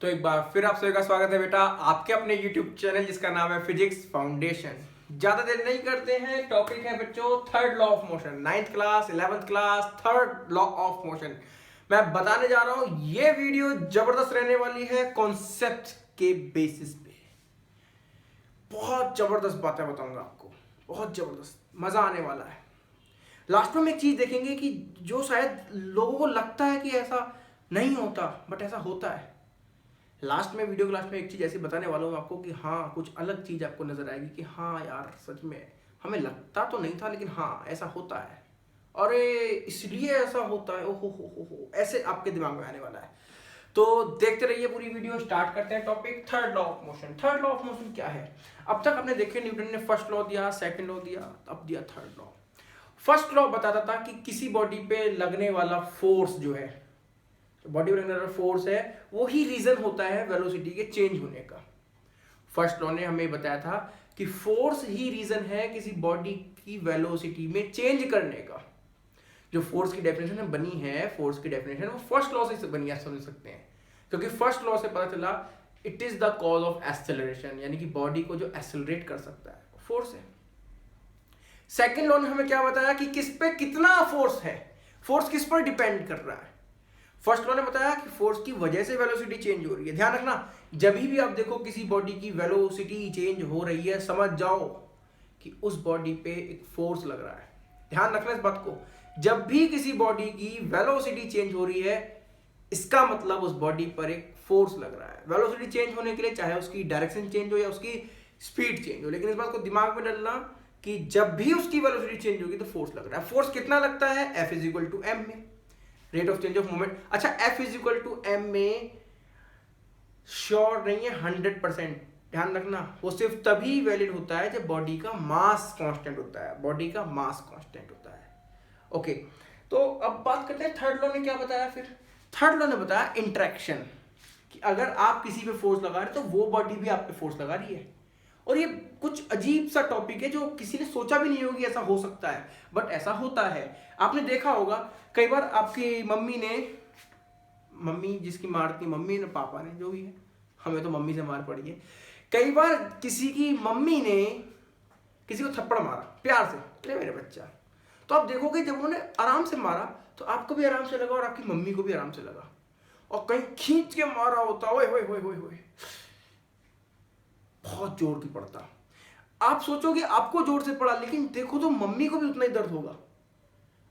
तो एक बार फिर आप सभी का स्वागत है बेटा आपके अपने YouTube चैनल जिसका नाम है फिजिक्स फाउंडेशन। ज्यादा देर नहीं करते हैं, टॉपिक है बच्चों third law of motion. 9th class 11th class third law of motion मैं बताने जा रहा हूं। ये वीडियो जबरदस्त रहने वाली है कॉन्सेप्ट के बेसिस पे। बहुत जबरदस्त बातें बताऊंगा आपको, बहुत जबरदस्त, मजा आने वाला है। लास्ट में एक चीज देखेंगे कि जो शायद लोगों को लगता है कि ऐसा नहीं होता, बट ऐसा होता है। लास्ट में, वीडियो के लास्ट में एक चीज ऐसी बताने वाला हूँ आपको कि हाँ कुछ अलग चीज आपको नजर आएगी कि हाँ यार सच में हमें लगता तो नहीं था, लेकिन हाँ ऐसा होता है, अरे इसलिए ऐसा होता है, ओहो हो, ऐसे आपके दिमाग में आने वाला है। तो देखते रहिए पूरी वीडियो। स्टार्ट करते हैं topic third law of motion. Third law of motion क्या है? अब तक हमने देखे न्यूटन ने फर्स्ट लॉ दिया, सेकंड लॉ दिया, अब दिया थर्ड लॉ। फर्स्ट लॉ बताता था कि किसी बॉडी पे लगने वाला फोर्स जो है, बॉडी पर फोर्स है, वो ही रीजन होता है वेलोसिटी के चेंज होने का। फर्स्ट लॉ ने हमें बताया था कि फोर्स ही रीजन है किसी बॉडी की वेलोसिटी में चेंज करने का। जो फोर्स की डेफिनेशन बनी है, फोर्स की डेफिनेशन वो फर्स्ट लॉ से बनी है, समझ सकते हैं, क्योंकि फर्स्ट लॉ से पता चला it is the cause of acceleration, यानी कि बॉडी को जो एक्सेलरेट कर सकता है फोर्स है। सेकेंड लॉ ने हमें क्या बताया कि किस पे कितना फोर्स है, फोर्स किस पर डिपेंड कर रहा है। फर्स्ट लॉ ने बताया कि फोर्स की वजह से वेलोसिटी चेंज हो रही है। ध्यान रखना, जब भी आप देखो किसी बॉडी की वेलोसिटी चेंज हो रही है, समझ जाओ कि उस बॉडी पे एक फोर्स लग रहा है। ध्यान रखना इस बात को, जब भी किसी बॉडी की वेलोसिटी चेंज हो रही है, इसका मतलब उस बॉडी पर एक फोर्स लग रहा है। वेलोसिटी चेंज होने के लिए चाहे उसकी डायरेक्शन चेंज हो या उसकी स्पीड चेंज हो, लेकिन इस बात को दिमाग में डालना कि जब भी उसकी वेलोसिटी चेंज होगी तो फोर्स लग रहा है। फोर्स कितना लगता है? F = m में, rate of change of moment. अच्छा, F = m में श्योर नहीं है 100%। ध्यान रखना, वो सिर्फ तभी वैलिड होता है जब बॉडी का मास कांस्टेंट होता है, बॉडी का मास कांस्टेंट होता है। ओके, तो अब बात करते हैं थर्ड लॉ ने क्या बताया। फिर थर्ड लॉ ने बताया इंटरेक्शन, कि अगर आप किसी पे फोर्स लगा रहे तो वो बॉडी भी आप पे फोर्स लगा रही है। और ये कुछ अजीब सा टॉपिक है जो किसी ने सोचा भी नहीं होगी ऐसा हो सकता है, बट ऐसा होता है। आपने देखा होगा कई बार आपकी मम्मी ने, मम्मी जिसकी मारती, मम्मी ने, पापा ने, जो भी है, हमें तो मम्मी से मार पड़ी है। कई बार किसी की मम्मी ने किसी को थप्पड़ मारा प्यार से, अरे मेरे बच्चा, तो आप देखोगे जब उन्होंने आराम से मारा तो आपको भी आराम से लगा और आपकी मम्मी को भी आराम से लगा। और कहीं खींच के मारा होता, ओए होए होए होए होए, बहुत जोर की पड़ता। आप सोचोगे आपको जोर से पड़ा, लेकिन देखो तो मम्मी को भी उतना ही दर्द होगा।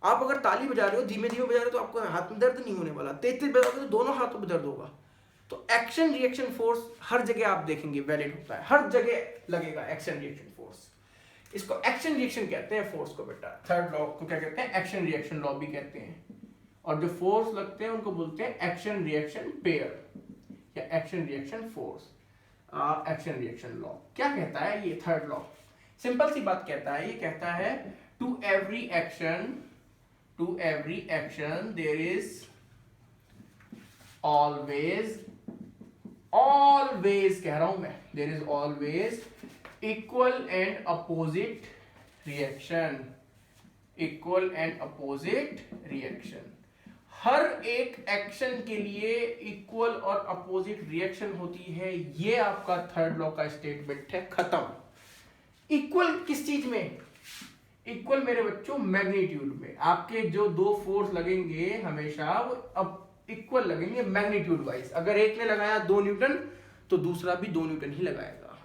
आप अगर ताली बजा रहे हो, धीमे धीमे बजा रहे हो, तो आपको हाथ में दर्द नहीं होने वाला। तेज तेज बजाओगे तो दोनों हाथों में दर्द होगा। तो एक्शन रिएक्शन फोर्स हर जगह आप देखेंगे वैलिड होता है, हर जगह लगेगा एक्शन रिएक्शन फोर्स। इसको एक्शन रिएक्शन कहते हैं फोर्स को बेटा। थर्ड लॉ को क्या कहते हैं? एक्शन रिएक्शन लॉ भी कहते हैं। और जो फोर्स लगते हैं उनको बोलते हैं एक्शन रिएक्शन पेयर या action reaction force. Action reaction law क्या कहता है? ये थर्ड लॉ सिंपल सी बात कहता है, ये कहता है to every action there is always कह रहा हूं मैं, there is always equal and opposite reaction. हर एक एक्शन के लिए इक्वल और अपोजिट रिएक्शन होती है। ये आपका थर्ड लॉ का स्टेटमेंट है, खत्म। इक्वल किस चीज में? इक्वल मेरे बच्चों मैग्नीट्यूड में। आपके जो दो फोर्स लगेंगे हमेशा वो अब इक्वल लगेंगे मैग्नीट्यूड वाइज। अगर एक ने लगाया 2 न्यूटन तो दूसरा भी 2 न्यूटन ही लगाएगा।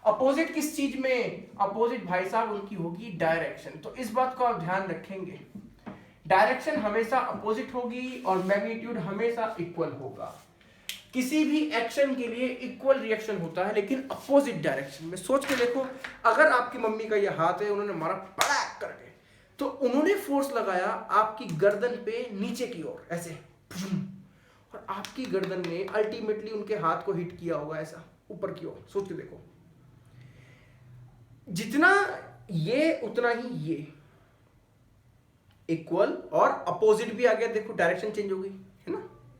अपोजिट किस चीज में? अपोजिट भाई साहब उनकी होगी डायरेक्शन। तो इस बात को आप ध्यान रखेंगे, डायरेक्शन हमेशा अपोजिट होगी और मैग्नीट्यूड हमेशा इक्वल होगा। किसी भी एक्शन के लिए इक्वल रिएक्शन होता है, लेकिन अपोजिट डायरेक्शन में। सोच के देखो, अगर आपकी मम्मी का ये हाथ है, उन्होंने मारा पड़ाक करके, तो उन्होंने फोर्स लगाया आपकी गर्दन पे नीचे की ओर ऐसे, और आपकी गर्दन ने अल्टीमेटली उनके हाथ को हिट किया होगा ऐसा ऊपर की ओर। सोच के देखो, जितना ये उतना ही ये, इक्वल और अपोजिट भी आ गया। देखो डायरेक्शन चेंज हो गई है ना,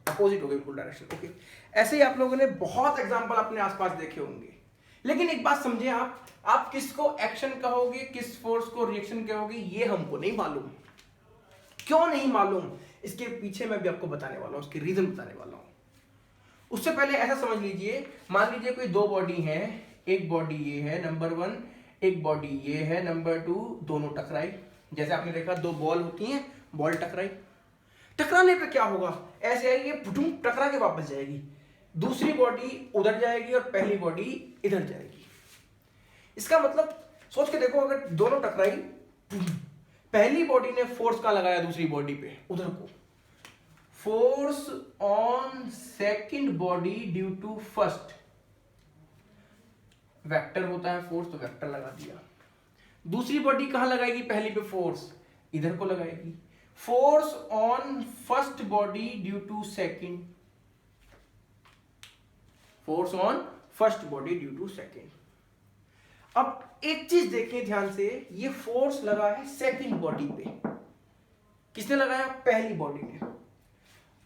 अपोजिट हो गई बिल्कुल डायरेक्शन। ओके, ऐसे ही आप लोगों ने बहुत एग्जांपल अपने आसपास देखे होंगे। लेकिन एक बात समझे, आप किसको एक्शन कहोगे, किस फोर्स को रिएक्शन कहोगे, ये हमको नहीं मालूम। क्यों नहीं मालूम? इसके पीछे मैं भी आपको बताने वाला हूं, उसके रीजन बताने वाला हूं। उससे पहले ऐसा समझ लीजिए, मान लीजिए कोई दो बॉडी है, एक बॉडी ये है नंबर 1, एक बॉडी ये है नंबर 2, दोनों टकराई। जैसे आपने देखा दो बॉल होती हैं, बॉल टकराई, टकराने पे क्या होगा, ऐसे आएगी पुटुम टकरा के वापस जाएगी, दूसरी बॉडी उधर जाएगी और पहली बॉडी इधर जाएगी। इसका मतलब सोच के देखो, अगर दोनों टकराई, पहली बॉडी ने फोर्स का लगाया दूसरी बॉडी पे, उधर को, force on second body due to first, vector होता है फोर्स, तो वेक्टर लगा दिया। दूसरी बॉडी कहां लगाएगी, पहली पे फोर्स, इधर को लगाएगी, force on first body due to second, force on first body due to second. अब एक चीज देखें ध्यान से, ये फोर्स लगा है सेकंड बॉडी पे, किसने लगाया, पहली बॉडी ने।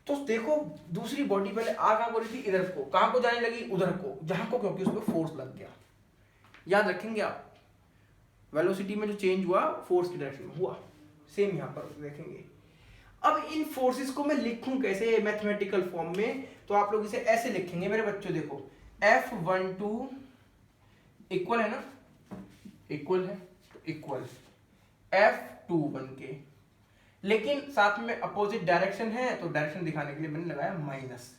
तो देखो दूसरी बॉडी पहले आ कहां को रही थी, इधर को, कहां को जाने लगी, उधर को, जहां को, क्योंकि उसमें फोर्स लग गया। याद रखेंगे आप, वेलोसिटी में जो चेंज हुआ फोर्स की डायरेक्शन में हुआ, सेम यहां पर देखेंगे। अब इन फोर्सेस को मैं लिखूं कैसे मैथमेटिकल फॉर्म में, तो आप लोग इसे ऐसे लिखेंगे मेरे बच्चों, देखो F12 इक्वल है ना, इक्वल है, तो इक्वल F21 के, लेकिन साथ में अपोजिट डायरेक्शन है, तो डायरेक्शन दिखाने के लिए मैंने लगाया माइनस।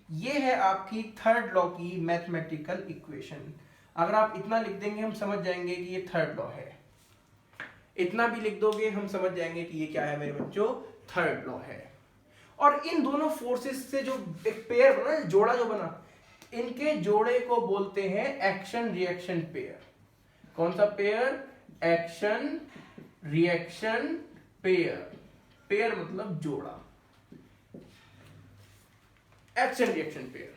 ये है आपकी थर्ड लॉ की मैथमेटिकल इक्वेशन। अगर आप इतना लिख देंगे हम समझ जाएंगे कि ये थर्ड लॉ है, इतना भी लिख दोगे हम समझ जाएंगे कि ये क्या है मेरे बच्चों, थर्ड लॉ है। और इन दोनों फोर्सेस से जो एक पेयर बना, जोड़ा जो बना, इनके जोड़े को बोलते हैं एक्शन रिएक्शन पेयर। कौन सा pair, action reaction pair, pair मतलब जोड़ा, एक्शन रिएक्शन पेयर।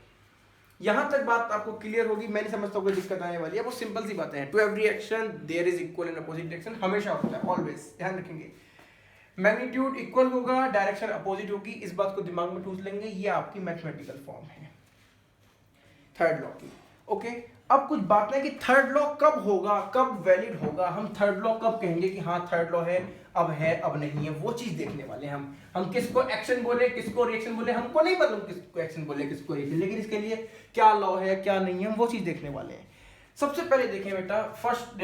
यहां तक बात आपको क्लियर होगी, मैं नहीं समझता कोई दिक्कत आने वाली है, वो सिंपल सी बातें हैं। To every action there is equal and opposite direction, हमेशा होता है, ऑलवेज, ध्यान रखेंगे। मैग्नीट्यूड इक्वल होगा, डायरेक्शन अपोजिट होगी, इस बात को दिमाग में ठूस लेंगे। ये आपकी मैथमेटिकल फॉर्म है थर्ड लॉ की। ओके, अब कुछ बात है कि थर्ड लॉ कब होगा, कब वैलिड होगा, हम थर्ड लॉ कब कहेंगे कि हाँ थर्ड लॉ है, अब नहीं है, वो चीज देखने वाले हैं हम किसको एक्शन बोले, किसको रिएक्शन बोले, हमको नहीं पता किसको एक्शन बोले, किसको रिएक्शन, लेकिन इसके लिए क्या लॉ है क्या नहीं है, हम वो चीज देखने वाले हैं। सबसे पहले देखें बेटा,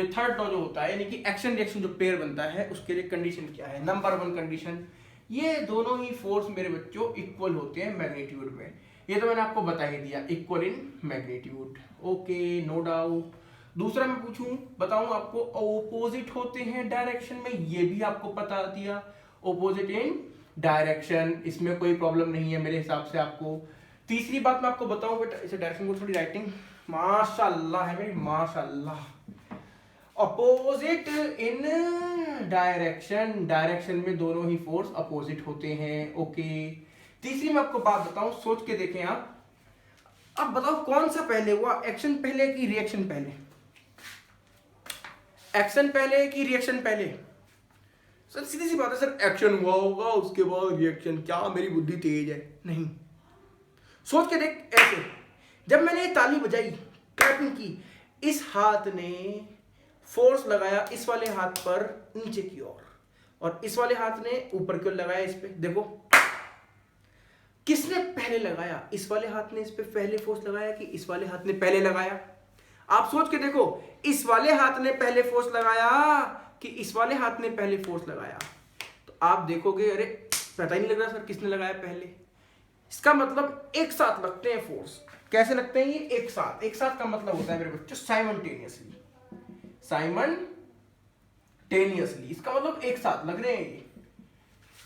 थर्ड लॉ जो होता है, यानी कि एक्शन रिएक्शन जो पेयर बनता है, उसके लिए कंडीशन क्या है। नंबर 1 कंडीशन, ये दोनों ही फोर्स मेरे बच्चों इक्वल होते हैं मैग्नीट्यूड में, ये तो मैंने आपको बता ही दिया, equal in magnitude. Okay, no doubt. दूसरा मैं पूछूं, बताऊं आपको, ओपोजिट होते हैं डायरेक्शन में, ये भी आपको बता दिया, ओपोजिट इन डायरेक्शन, इसमें कोई प्रॉब्लम नहीं है मेरे हिसाब से आपको। तीसरी बात मैं आपको बताऊं बेटा, इसे डायरेक्शन को थोड़ी राइटिंग माशाल्लाह है मेरी, माशाल्लाह। अपोजिट इन डायरेक्शन, डायरेक्शन में दोनों ही फोर्स अपोजिट होते हैं। ओके, तीसरी मैं आपको बात बताऊं, सोच के देखें आप। अब बताओ कौन सा पहले हुआ, एक्शन पहले कि रिएक्शन पहले, एक्शन पहले कि रिएक्शन पहले। सर सीधी सी बात है सर, एक्शन हुआ होगा उसके बाद रिएक्शन, क्या मेरी बुद्धि तेज है, नहीं। सोच के देख, ऐसे जब मैंने ताली बजाई, क्लैपिंग की, इस हाथ ने फोर्स लगाया इस वाले हाथ पर नीचे की ओर, और इस वाले हाथ ने ऊपर की ओर लगाया इस पे। देखो किसने पहले लगाया, इस वाले हाथ ने इस पे पहले फोर्स लगाया कि इस वाले हाथ ने पहले लगाया। आप सोच के देखो, इस वाले हाथ ने पहले फोर्स लगाया कि इस वाले हाथ ने पहले फोर्स लगाया। तो आप देखोगे अरे पता ही नहीं लग रहा सर किसने लगाया पहले। इसका मतलब एक साथ लगते हैं फोर्स। कैसे लगते हैं ये, एक साथ। एक साथ का मतलब होता है मेरे बच्चों साइमल्टेनियसली, साइमल्टेनियसली, इसका मतलब एक साथ लग रहे हैं ये।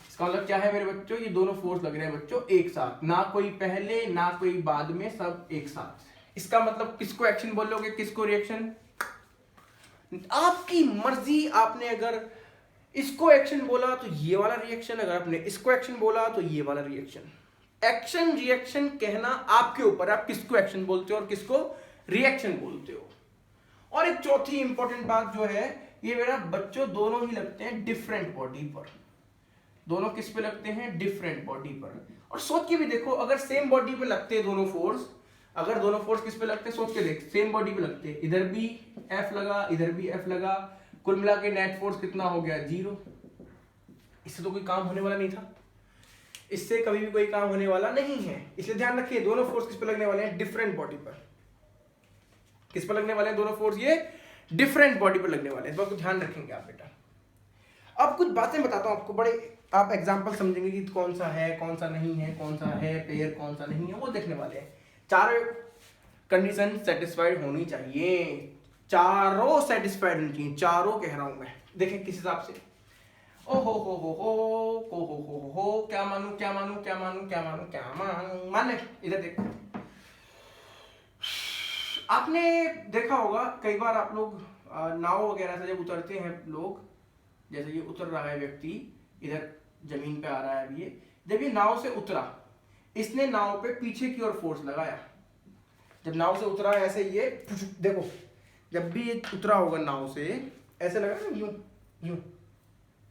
इसका मतलब क्या है मेरे बच्चों, ये दोनों फोर्स लग रहे हैं बच्चों एक साथ, ना कोई पहले ना कोई बाद में, सब एक साथ। इसका मतलब किसको एक्शन बोलोगे, किसको रिएक्शन, आपकी मर्जी। आपने अगर इसको एक्शन बोला तो ये वाला रिएक्शन, अगर आपने इसको एक्शन बोला तो ये वाला रिएक्शन। एक्शन रिएक्शन कहना आपके ऊपर, आप किसको एक्शन बोलते हो और किसको रिएक्शन बोलते हो। और एक चौथी इंपॉर्टेंट बात जो है, ये मेरा बच्चों दोनों ही लगते हैं डिफरेंट बॉडी पर। दोनों किस पे लगते हैं, डिफरेंट बॉडी पर। और सोच के भी देखो, अगर सेम बॉडी पे लगते हैं दोनों फोर्स, अगर दोनों फोर्स किस पे लगते हैं, सोच के देख, सेम बॉडी पे लगते हैं, इधर भी F लगा इधर भी F लगा, कुल मिला के नेट फोर्स कितना हो गया, 0। इससे तो कोई काम होने वाला नहीं था। इससे कभी भी कोई काम होने वाला नहीं है। इसलिए ध्यान रखिए दोनों फोर्स किस पर लगने वाले हैं, डिफरेंट बॉडी पर। किस पर लगने वाले हैं दोनों फोर्स, ये डिफरेंट बॉडी पर लगने वाले हैं। इस बात को ध्यान रखेंगे आप बेटा। अब कुछ बातें बताता हूं आपको, बड़े आप एग्जांपल समझेंगे कि कौन सा है कौन सा नहीं है, कौन सा है पेयर कौन सा नहीं है, वो देखने वाले हैं। चारों कंडीशन सेटिस्फाइड होनी चाहिए, चारों सेटिस्फाइड होनी चाहिए, चारों कह रहा हूं मैं। देखें किस हिसाब से, ओ हो क्या मानू क्या मानू क्या मानू क्या मानू क्या मानू, मान ले। इधर देखो, आपने देखा होगा कई बार आप लोग नाव वगैरह से जब उतरते हैं लोग, जैसे ये उतर रहा है व्यक्ति, इधर जमीन पे आ रहा है अभी ये, जब ये नाव से उतरा, इसने नाव पे पीछे की ओर फोर्स लगाया। जब नाव से उतरा ऐसे, ये देखो जब भी ये उतरा होगा नाव से, ऐसे लगा ना, यूं यूं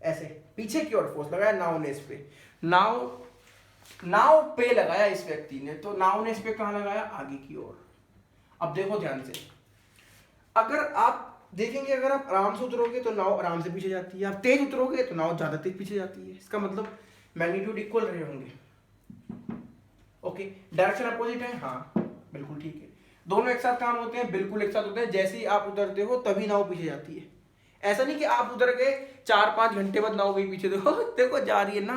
ऐसे पीछे की ओर फोर्स लगाया नाव ने इस पे, नाव पे लगाया इस व्यक्ति ने, तो नाव ने इस पे कहां लगाया, आगे की ओर। अब देखो ध्यान से, अगर आप देखेंगे अगर आप आराम से उतरोगे तो नाव आराम से पीछे जाती है, आप तेज उतरोगे तो नाव ज्यादा तेज पीछे जाती है। इसका मतलब मैग्नीट्यूड इक्वल रहे होंगे। ओके, डायरेक्शन अपोजिट है, हाँ बिल्कुल ठीक है। दोनों एक साथ काम होते हैं, बिल्कुल एक साथ होते हैं। जैसे ही आप उतरते हो तभी नाव पीछे जाती है। ऐसा नहीं कि आप उतर गए 4-5 घंटे बाद नाव गई पीछे, देखो जा रही है ना,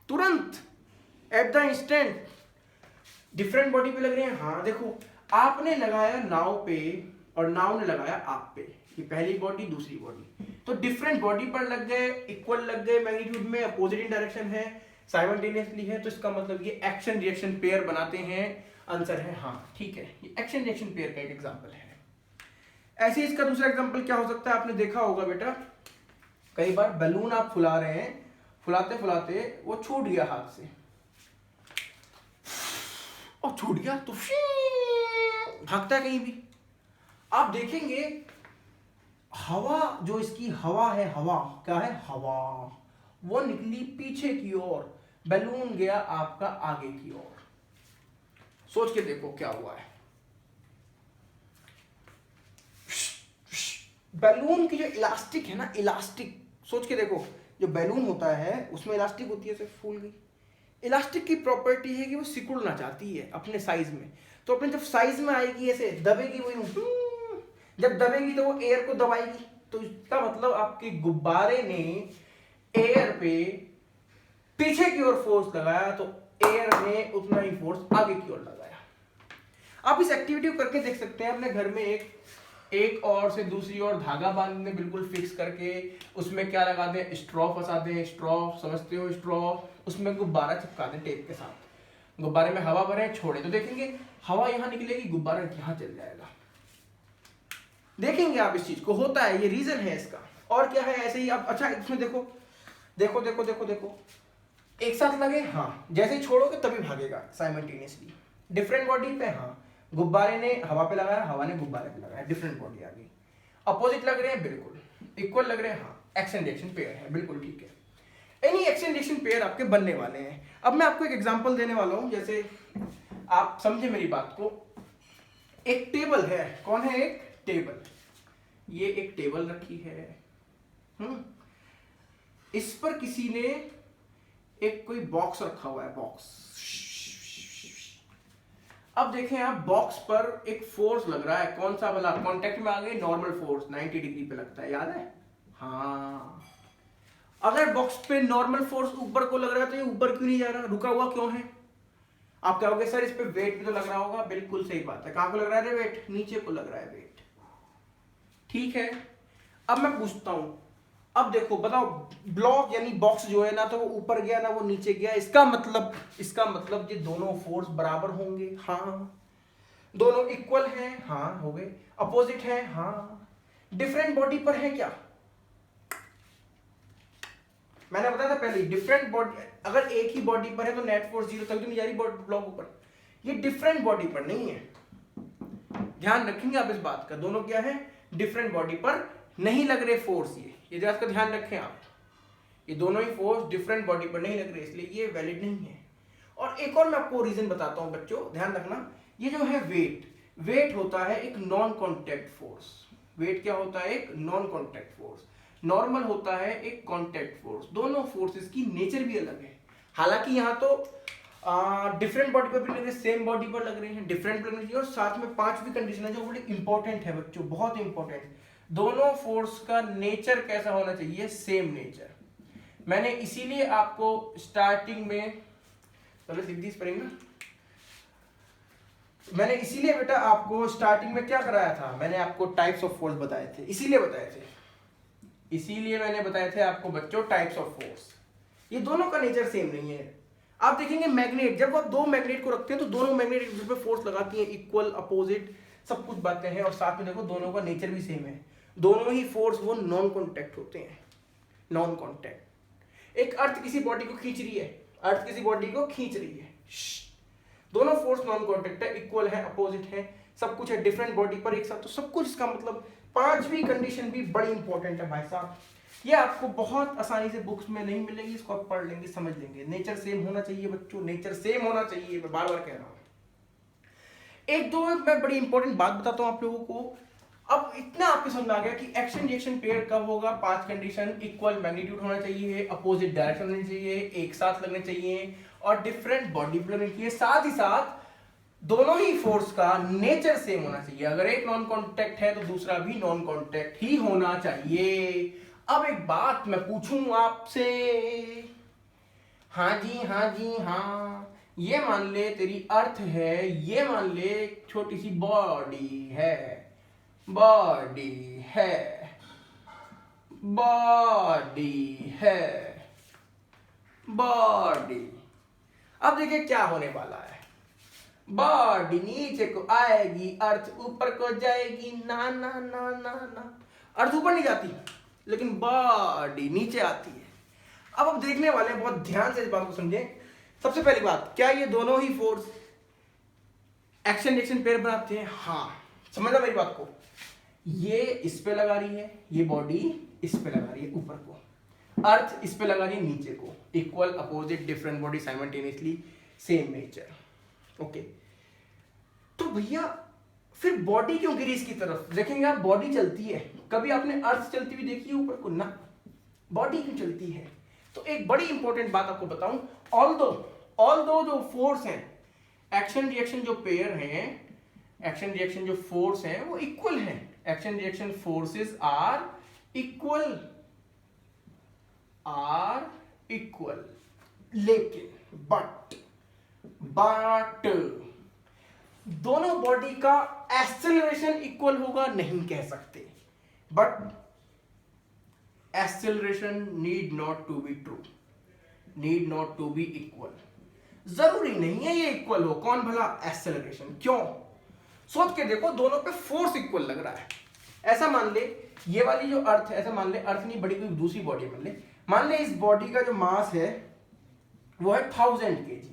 तुरंत at the instant. Different body पे लग रहे हैं, हाँ देखो आपने लगाया नाव पे और नाव ने लगाया आप पे, ये पहली बॉडी दूसरी बॉडी, तो डिफरेंट बॉडी पर लग गए, इक्वल लग गए मैग्नीट्यूड में, अपोजिट डायरेक्शन है, साइमल्टेनियसली है, तो इसका मतलब ये एक्शन रिएक्शन पेयर बनाते हैं। आंसर है हाँ ठीक है, ये एक्शन रिएक्शन पेयर का एक एग्जांपल है। ऐसे ही इसका दूसरा एग्जांपल क्या हो सकता है, आपने देखा होगा बेटा कई बार बैलून आप फुला रहे हैं, फुलाते फुलाते वो छूट गया हाथ से, और छूट गया तो भागता है कहीं भी। आप देखेंगे हवा, जो इसकी हवा है, हवा क्या है, हवा वो निकली पीछे की ओर, बैलून गया आपका आगे की ओर। सोच के देखो क्या हुआ है। बैलून की जो इलास्टिक है ना, इलास्टिक सोच के देखो, जो बैलून होता है उसमें इलास्टिक होती है, सिर्फ फूल गई। इलास्टिक की प्रॉपर्टी है कि वो सिकुड़ना चाहती है अपने साइज में, तो अपने जब साइज में आएगी ऐसे दबेगी, वही जब दबेगी तो वो एयर को दबाएगी। तो इसका मतलब आपके गुब्बारे ने एयर पे पीछे की ओर फोर्स लगाया, तो एयर ने उतना ही फोर्स आगे की ओर लगाया। आप इस एक्टिविटी को करके देख सकते हैं अपने घर में, एक और से दूसरी ओर धागा बांधने बिल्कुल फिक्स करके, उसमें क्या लगा दें, स्ट्रॉ फंसा दें, स्ट्रॉ समझते हो स्ट्रॉ, उसमें गुब्बारा चिपका दें टेप के साथ, गुब्बारे में हवा भरें छोड़े, तो देखेंगे हवा यहां निकलेगी, गुब्बारा यहां चल जाएगा। देखेंगे आप इस चीज को, होता है, ये रीजन है इसका। और क्या है ऐसे ही आप, अच्छा इसमें देखो देखो देखो देखो देखो, एक साथ लगे, हाँ जैसे ही छोड़ोगे तभी भागेगा साइमल्टेनियसली। डिफरेंट बॉडी पे, हाँ गुब्बारे ने हवा पे लगाया, हवा ने गुब्बारे पे लगाया, डिफरेंट बॉडी आ गई। अपोजिट लग रहे हैं, बिल्कुल इक्वल लग रहे हैं, हाँ एक्शन रिएक्शन पेयर है, बिल्कुल ठीक है। एनी एक्शन रिएक्शन पेयर आपके बनने वाले हैं। अब मैं आपको एक एग्जांपल देने वाला हूं, जैसे आप समझे मेरी बात को। एक टेबल है, कौन है, एक टेबल, ये एक टेबल रखी है, इस पर किसी ने एक कोई बॉक्स रखा हुआ है, बॉक्स। अब देखें आप, बॉक्स पर एक फोर्स लग रहा है, कौन सा वाला, कांटेक्ट में आ गए, नॉर्मल फोर्स 90 डिग्री पे लगता है, याद है, हाँ। अगर बॉक्स पे नॉर्मल फोर्स ऊपर को लग रहा है तो ये ऊपर क्यों नहीं जा रहा, रुका हुआ क्यों है? आप कहोगे सर इस पे वेट भी तो लग रहा होगा, बिल्कुल सही बात है। कहां को लग रहा है वेट, नीचे को लग रहा है वेट, ठीक है। अब मैं पूछता हूं, अब देखो बताओ, ब्लॉक यानी बॉक्स जो है ना तो वो ऊपर गया ना वो नीचे गया, इसका मतलब ये दोनों फोर्स बराबर होंगे, हाँ। दोनों इक्वल हैं, हाँ हो गए। अपोजिट है, हाँ। डिफरेंट बॉडी पर है क्या, मैंने बताया था पहले, डिफरेंट बॉडी, अगर एक ही बॉडी पर है तो नेट फोर्स 0 तक तो नहीं जा रही ब्लॉक ऊपर, ये डिफरेंट बॉडी पर नहीं है। ध्यान रखेंगे आप इस बात का, दोनों क्या है, डिफरेंट बॉडी पर नहीं लग रहे फोर्स, ये बात का ध्यान रखें आप, ये दोनों ही फोर्स डिफरेंट बॉडी पर नहीं लग रहे, इसलिए ये वैलिड नहीं है। और एक और मैं आपको रीजन बताता हूं बच्चों, ध्यान रखना, ये जो है वेट होता है एक नॉन कॉन्टैक्ट फोर्स। वेट क्या होता है, एक नॉन कॉन्टैक्ट फोर्स। नॉर्मल होता है एक कॉन्टैक्ट फोर्स। दोनों फोर्सेस की नेचर भी अलग है। हालांकि यहाँ तो डिफरेंट बॉडी पर भी लग रहे हैं, सेम बॉडी पर लग रहे हैं, डिफरेंट लगनी चाहिए। और साथ में पांचवी कंडीशन है जो बड़ी इंपॉर्टेंट है बच्चों, बहुत इंपॉर्टेंट, दोनों फोर्स का नेचर कैसा होना चाहिए, सेम नेचर। मैंने इसीलिए आपको स्टार्टिंग में, चलो सीधी पढ़ेंगे, मैंने इसीलिए बेटा आपको स्टार्टिंग में क्या कराया था, मैंने आपको टाइप्स ऑफ फोर्स बताए थे, इसीलिए मैंने बताए थे आपको बच्चों टाइप्स ऑफ फोर्स। ये दोनों का नेचर सेम नहीं है। आप देखेंगे मैग्नेट, जब आप दो मैग्नेट को रखते हैं तो दोनों मैग्नेट एक दूसरे पे फोर्स लगाती हैं, इक्वल अपोजिट सब कुछ बातें हैं, और साथ में देखो दोनों का नेचर भी सेम है। दोनों ही फोर्स वो नॉन कॉन्टैक्ट होते हैं, नॉन कॉन्टैक्ट। एक अर्थ किसी बॉडी को खींच रही है, अर्थ किसी बॉडी को खींच रही है, दोनों फोर्स नॉन कॉन्टैक्ट है, इक्वल है, अपोजिट है, सब कुछ है, डिफरेंट बॉडी पर एक साथ, तो सब कुछ। इसका मतलब पांचवी कंडीशन भी बड़ी इंपॉर्टेंट है भाई साहब। ये आपको बहुत आसानी से बुक्स में नहीं मिलेगी, इसको आप पढ़ लेंगे, समझ लेंगे। नेचर सेम होना चाहिए बच्चों, नेचर सेम होना चाहिए, मैं बार बार कह रहा हूं। एक दो मैं बड़ी इंपॉर्टेंट बात बताता हूं आप लोगों को। अब इतना आपके समझ में आ गया कि एक्शन रिएक्शन पेयर कब होगा, पांच कंडीशन, इक्वल मैग्नीट्यूड होना चाहिए, अपोजिट डायरेक्शन होनी चाहिए, एक साथ लगने चाहिए, और डिफरेंट बॉडी पर लगनी चाहिए। साथ ही साथ दोनों ही फोर्स का नेचर सेम होना चाहिए। अगर एक नॉन कॉन्टैक्ट है तो दूसरा भी नॉन कॉन्टैक्ट ही होना चाहिए। अब एक बात मैं पूछूं आपसे, हाँ जी हाँ जी हाँ, ये मान ले तेरी अर्थ है, ये मान ले छोटी सी बॉडी है, बॉडी है, बॉडी है, बॉडी। अब देखिए क्या होने वाला है, बॉडी नीचे को आएगी, अर्थ ऊपर को जाएगी, ना ना ना ना ना, अर्थ ऊपर नहीं जाती लेकिन बॉडी नीचे आती है। अब देखने वाले बहुत ध्यान से इस बात को समझें। सबसे पहली बात, क्या ये दोनों ही फोर्स एक्शन रिएक्शन पेयर बनाते हैं? हाँ, समझना मेरी बात को। ये इस पे लगा रही है, ये बॉडी इस पे लगा रही है ऊपर को, अर्थ इस पे लगा रही है नीचे को, equal opposite different body simultaneously, same nature. Okay, तो भैया फिर बॉडी क्यों गिरी इसकी तरफ? देखेंगे आप, बॉडी चलती है, कभी आपने अर्थ चलती हुई देखी है ऊपर को? ना, बॉडी क्यों चलती है? तो एक बड़ी इंपॉर्टेंट बात आपको बताऊं, ऑल्दो जो फोर्स हैं, एक्शन रिएक्शन जो पेयर हैं, एक्शन रिएक्शन जो फोर्स हैं वो इक्वल हैं, action reaction forces are equal, लेकिन बट दोनों बॉडी का एक्सेलरेशन इक्वल होगा नहीं कह सकते, but acceleration need not to be true, need not to be equal. जरूरी नहीं है ये इक्वल हो। कौन भला? एक्सेलरेशन। क्यों? सोच के देखो, दोनों पे फोर्स इक्वल लग रहा है। ऐसा मान ले ये वाली जो अर्थ है, ऐसा मान ले, अर्थ नहीं, बड़ी कोई दूसरी बॉडी मान ले इस बॉडी का जो मास है वो है 1000 kg,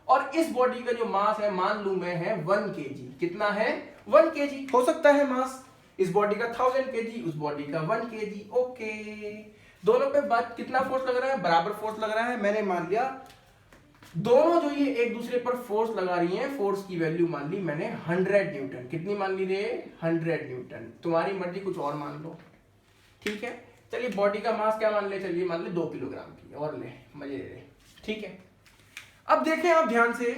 और इस बॉडी का जो मास है मान लू मैं है 1 kg। कितना है? 1 kg। हो सकता है मास इस बॉडी का 1000 kg, उस बॉडी का 1 kg। ओके, दोनों पे बात कितना फोर्स लग रहा है? बराबर फोर्स लग रहा है। मैंने मान लिया दोनों जो ये एक दूसरे पर फोर्स लगा रही हैं, फोर्स की वैल्यू मान ली मैंने 100 न्यूटन। कितनी मान ली रे? 100 न्यूटन। तुम्हारी मर्जी, कुछ और मान लो, ठीक है। चलिए बॉडी का मास क्या मान ले? चलिए मान ले 2 किलोग्राम की, और ले मजे ले, ठीक है। अब देखें आप ध्यान से,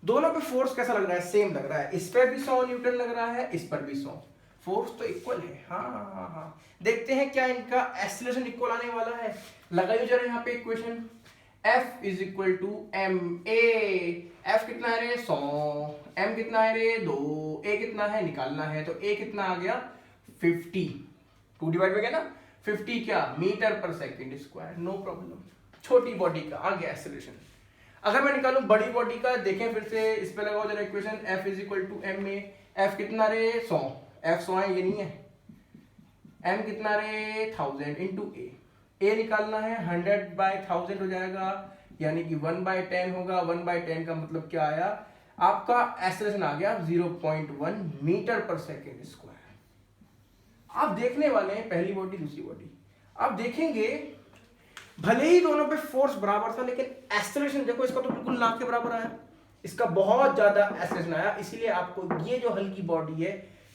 दोनों पे फोर्स कैसा लग रहा है? सेम लग रहा है। इस पर भी 100 न्यूटन लग रहा है, इस पर भी 100। फोर्स तो इक्वल है। हाँ, देखते हैं क्या इनका एक्सीलरेशन इक्वल आने वाला है। लगाइए जरा यहाँ पे equation, F is equal to m a. F कितना है रे? 100। M कितना है रे? 2। A कितना है? निकालना है। तो A कितना आ गया? 50। 2 डिवाइड में गया ना, 50 क्या? Meter per second square. No problem. छोटी बॉडी का आ गया एक्सेलरेशन। अगर मैं निकालूं बड़ी बॉडी का, देखें फिर से इस पे लगाओ जरा equation, F is equal to m a. F कितना रे? 100। F 100 है, ये नहीं है। M कितना रे? 1000 इंटू A। A निकालना है, 100/1000 हो जाएगा, यानी कि 1/10 होगा। 1/10 का मतलब क्या आया? आपका एक्सेलरेशन आ गया 0.1 मीटर पर सेकेंड स्क्वायर। आप देखने वाले हैं पहली बॉडी दूसरी बॉडी, आप देखेंगे भले ही दोनों पे फोर्स बराबर था, लेकिन एक्सेलरेशन देखो, इसका तो बिल्कुल ना के बराबर आया, इसका बहुत ज्यादा एक्सेलरेशन आया। इसीलिए आपको ये जो हल्की बॉडी है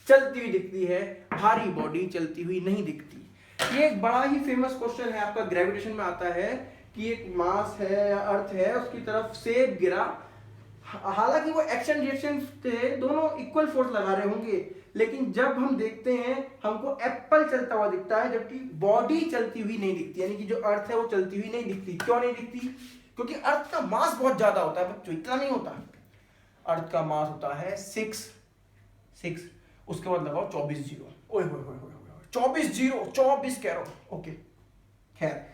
चलती हुई दिखती है, भारी बॉडी चलती हुई नहीं दिखती। ये एक बड़ा ही फेमस क्वेश्चन है आपका, ग्रेविटेशन में आता है कि एक मास है या अर्थ है उसकी तरफ से गिरा, हालांकि वो एक्शन रिएक्शन थे, दोनों इक्वल फोर्स लगा रहे होंगे, लेकिन जब हम देखते हैं हमको एप्पल चलता हुआ दिखता है जबकि बॉडी चलती हुई नहीं दिखती, यानी कि जो अर्थ है वो चलती हुई नहीं दिखती। क्यों नहीं दिखती? क्योंकि अर्थ का मास बहुत ज्यादा होता है बच्चों, इतना नहीं होता। अर्थ का मास होता है 6, उसके बाद लगाओ 24 जीरो, ओए होए होए होए 24 जीरो, 24 कह रहा हूं, ओके। खैर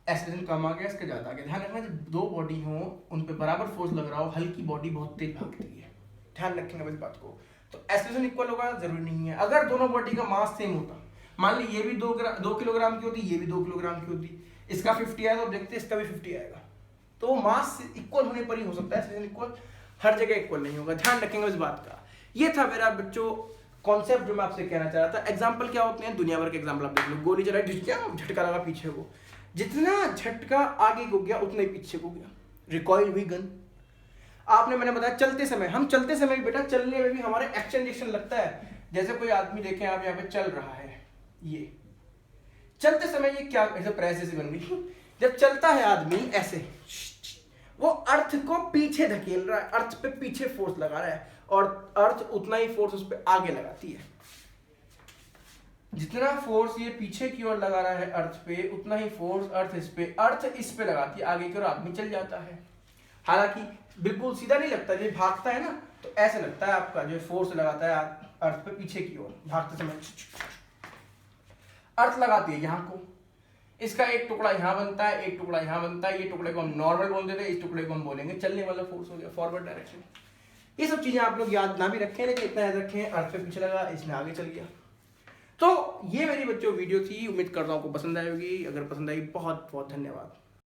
एक्सेलरेशन कम आ गया, इसके ज्यादा आ गया। ध्यान रखना जब दो बॉडी हो उन पे बराबर फोर्स लग रहा हो, हल्की बॉडी बहुत तेज भागती है, ध्यान रखेंगे इस बात को। तो एक्सेलरेशन इक्वल होगा जरूरी नहीं है। अगर दोनों बॉडी का मास सेम होता, मान ली ये भी 2 किलोग्राम की होती, ये भी 2 किलोग्राम की होती, इसका 50 आया तो देखते इसका भी 50 आएगा, तो मास इक्वल होने पर ही हो सकता है, एक्सेलरेशन इक्वल हर जगह इक्वल नहीं होगा, ध्यान रखेंगे इस बात का। ये था मेरा बच्चों कॉन्सेप्ट जो मैं आपसे कहना चाह रहा था। एग्जाम्पल क्या होते हैं, दुनिया भर के एग्जाम्पल आप देख लो। गोली चला, झटका लगा पीछे को, जितना झटका आगे को गया उतना ही पीछे को गया। रिकॉइल हुई गन। आपने मैंने बताया चलते समय, हम चलते समय बेटा चलने में भी हमारे एक्शन रिएक्शन लगता है। जैसे कोई आदमी देखें आप यहाँ पे चल रहा है, ये चलते समय ये क्या ऐसे प्रेस ऐसे बन गई, जब चलता है आदमी ऐसे, वो अर्थ को पीछे धकेल रहा है, अर्थ पे पीछे फोर्स लगा रहा है, और अर्थ उतना ही फोर्स उस पे आगे लगाती है। जितना फोर्स ये पीछे की ओर लगा रहा है अर्थ पे, उतना ही फोर्स अर्थ इस पे लगाती है आगे की ओर, आदमी चल जाता है। हालांकि बिल्कुल सीधा नहीं लगता, जब भागता है ना तो ऐसे लगता है आपका जो फोर्स लगाता है अर्थ पे पीछे की ओर भागते समय, अर्थ लगाती है यहाँ को, इसका एक टुकड़ा यहाँ बनता है, एक टुकड़ा यहाँ बनता है, ये टुकड़े को हम नॉर्मल बोल देते हैं, इस टुकड़े को हम बोलेंगे चलने वाला फोर्स हो गया, फॉरवर्ड डायरेक्शन। ये सब चीजें आप लोग याद ना भी रखें, लेकिन इतना याद रखें अर्थ पे पीछे लगा, इसने आगे चल गया। तो ये मेरी बच्चों वीडियो थी, उम्मीद करता हूँ आपको पसंद आएगी। अगर पसंद आई बहुत बहुत धन्यवाद।